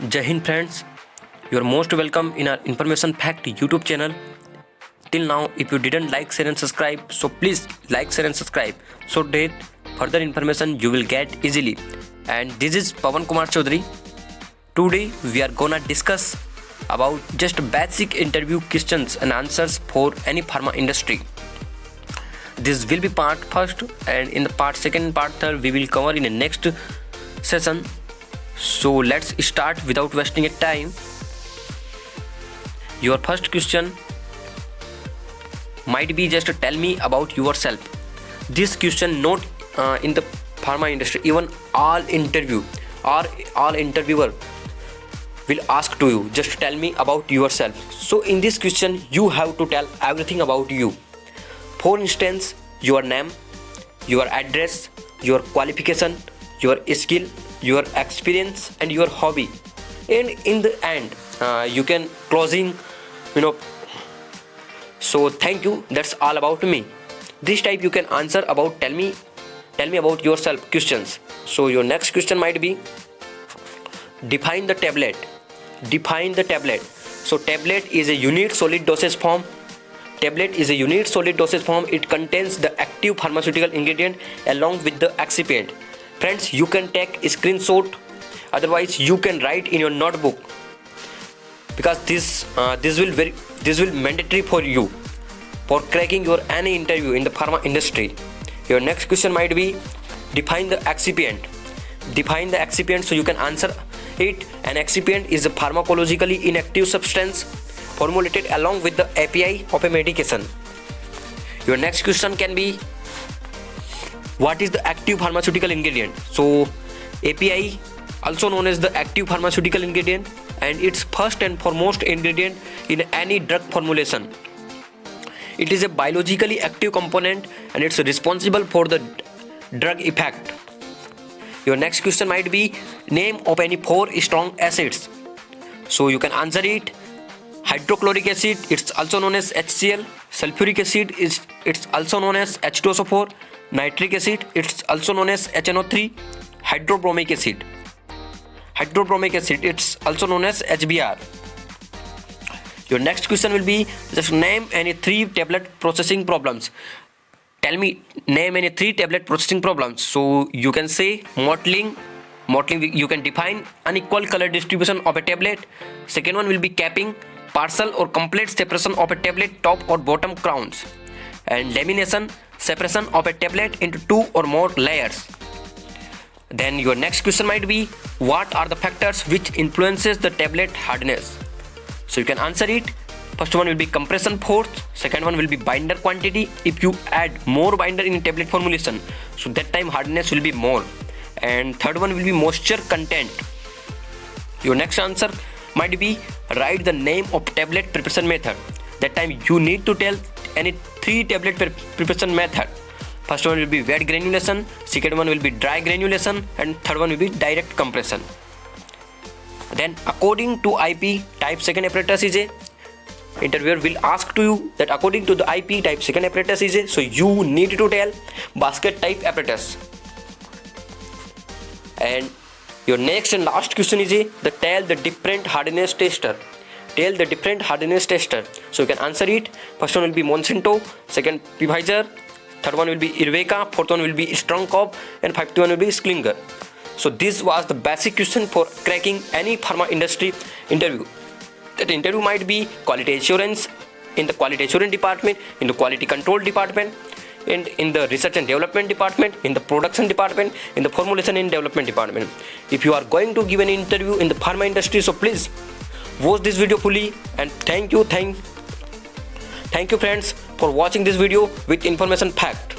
Jai Hind friends, you are most welcome in our Information Fact YouTube channel. Till now, if you didn't like, share and subscribe, so please like, share and subscribe so that further information you will get easily. And this is Pawan Kumar Chaudhary. Today we are gonna discuss about just basic interview questions and answers for any pharma industry. This will be part first, and in the part second and part third we will cover in the next session. So let's start without wasting a time. Your first question might be just tell me about yourself. This question not in the pharma industry, even all interviewer will ask to you, just tell me about yourself. So in this question you have to tell everything about you. For instance, your name, your address, your qualification, your skill, your experience and your hobby, and in the end you can closing. So thank you, that's all about me. This type you can answer about tell me about yourself questions. So your next question might be define the tablet. So tablet is a unit solid dosage form. It contains the active pharmaceutical ingredient along with the excipient. Friends, you can take a screenshot, otherwise you can write in your notebook, because this will mandatory for you for cracking your any interview in the pharma industry. Your next question might be define the excipient. So you can answer it. An excipient is a pharmacologically inactive substance formulated along with the API of a medication. Your next question can be what is the active pharmaceutical ingredient? So API, also known as the active pharmaceutical ingredient, and it's first and foremost ingredient in any drug formulation. It is a biologically active component and it's responsible for the drug effect. Your next question might be name of any 4 strong acids. So you can answer it. Hydrochloric acid, it's also known as HCl. Sulfuric acid, it's also known as H2SO4. Nitric acid, it's also known as HNO3. Hydrobromic acid, it's also known as HBr. Your next question will be just name any 3 tablet processing problems. Tell me, name any 3 tablet processing problems. So you can say mottling, you can define unequal color distribution of a tablet. Second one will be capping, partial or complete separation of a tablet top or bottom crowns. And lamination, separation of a tablet into 2 or more layers. Then your next question might be what are the factors which influences the tablet hardness. So you can answer it. First one will be compression force, second one will be binder quantity. If you add more binder in tablet formulation, so that time hardness will be more. And third one will be moisture content. Your next answer might be write the name of tablet preparation method. That time you need to tell any 3 tablet preparation method. First one will be wet granulation, second one will be dry granulation, and third one will be direct compression. Then according to IP, type second apparatus is a, interviewer will ask to you that according to the IP, type second apparatus is a, so you need to tell basket type apparatus. And your next and last question is a, the tell the different hardness tester. So you can answer it. First one will be Monsanto, second Pfizer, third one will be Irveka, fourth one will be Strongkov, and fifth one will be Schlinger. So this was the basic question for cracking any pharma industry interview. That interview might be quality assurance, in the quality assurance department, in the quality control department, and in the research and development department, in the production department, in the formulation and development department. If you are going to give an interview in the pharma industry, so please watch this video fully. And thank you friends for watching this video with Information Fact.